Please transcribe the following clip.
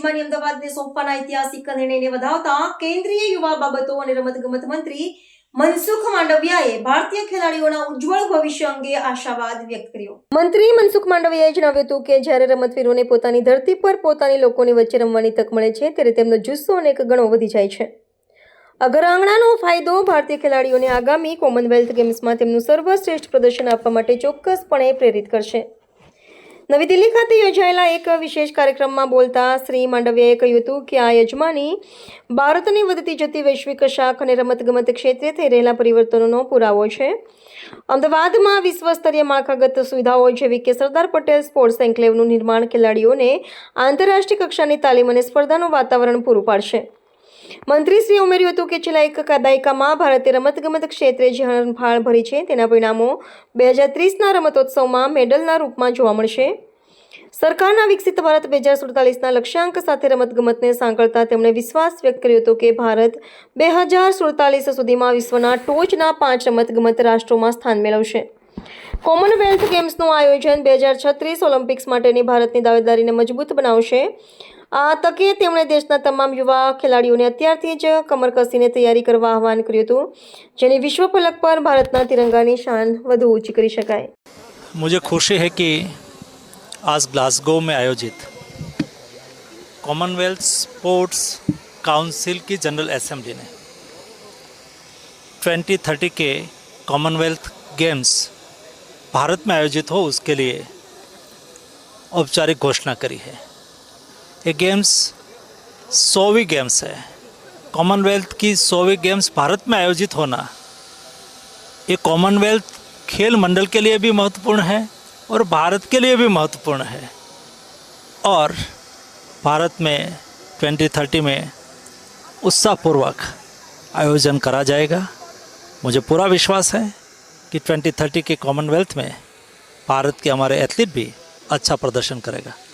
યજમાની અમદાવાદને સોંપવાના ઐતિહાસિક નિર્ણયને વધાવતા કેન્દ્રીય યુવા બાબતો અને રમતગમત મંત્રી મનસુખ માંડવિયાએ ભારતીય ખેલાડીઓના ઉજ્જવળ ભવિષ્ય અંગે આશાવાદ વ્યક્ત કર્યો. મંત્રી મનસુખ માંડવિયાએ જણાવ્યું હતું કે જ્યારે રમતવીરોને પોતાની ધરતી પર પોતાની લોકોની વચ્ચે રમવાની તક મળે છે ત્યારે તેમનો જુસ્સો અનેક ગણો વધી જાય છે. અગર આંગણાનો ફાયદો ભારતીય ખેલાડીઓને આગામી કોમનવેલ્થ ગેમ્સમાં તેમનું સર્વશ્રેષ્ઠ પ્રદર્શન આપવા માટે ચોક્કસપણે પ્રેરિત કરશે. નવી દિલ્હી ખાતે યોજાયેલા એક વિશેષ કાર્યક્રમમાં બોલતા શ્રી માંડવિયાએ કહ્યું હતું કે આ યજમાની ભારતની વધતી જતી વૈશ્વિક શાખ અને રમતગમત ક્ષેત્રે થઈ રહેલા પરિવર્તનોનો પુરાવો છે. અમદાવાદમાં વિશ્વ સ્તરીય માળખાગત સુવિધાઓ જેવી કે સરદાર પટેલ સ્પોર્ટ્સ એન્કલેવનું નિર્માણ ખેલાડીઓને આંતરરાષ્ટ્રીય કક્ષાની તાલીમ અને સ્પર્ધાનું વાતાવરણ પૂરું પાડશે. મંત્રીશ્રીએ ઉમેર્યું હતું કે છેલ્લા એક દાયકામાં ભારતે રમતગમત ક્ષેત્રે જે હરણફાળ ભરી છે તેના પરિણામો 2030ના રમતોત્સવમાં મેડલના રૂપમાં જોવા મળશે. સરકારના વિકસિત ભારત 2047ના લક્ષ્યાંક સાથે રમતગમતને સાંકળતા તેમણે વિશ્વાસ વ્યક્ત કર્યો હતો કે ભારત 2047 સુધીમાં વિશ્વના ટોચના 5 રમતગમત રાષ્ટ્રોમાં સ્થાન મેળવશે. કોમનવેલ્થ ગેમ્સનું આયોજન 2036 ઓલિમ્પિક્સ માટેની ભારતની દાવેદારીને મજબૂત બનાવશે. આ તકે તેમણે દેશના તમામ યુવા ખેલાડીઓને અત્યારથી જ કમર કસીને તૈયારી કરવા આહ્વાન કર્યું હતું, જેની વિશ્વ ફલક પર ભારતના તિરંગાની શાન વધુ ઊંચી કરી શકાય. मुझे खुशी है कि आज ग्लासगो में आयोजित कॉमनवेल्थ स्पोर्ट्स काउंसिल की जनरल असेंबली ने 2030 के कॉमनवेल्थ गेम्स भारत में आयोजित हो उसके लिए औपचारिक घोषणा करी है. ये गेम्स 100वीं गेम्स है. कॉमनवेल्थ की 100वीं गेम्स भारत में आयोजित होना ये कॉमनवेल्थ खेल मंडल के लिए भी महत्वपूर्ण है और भारत के लिए भी महत्वपूर्ण है. और भारत में 2030 में उत्साहपूर्वक आयोजन करा जाएगा. मुझे पूरा विश्वास है कि 2030 के कॉमनवेल्थ में भारत के हमारे एथलीट भी अच्छा प्रदर्शन करेगा.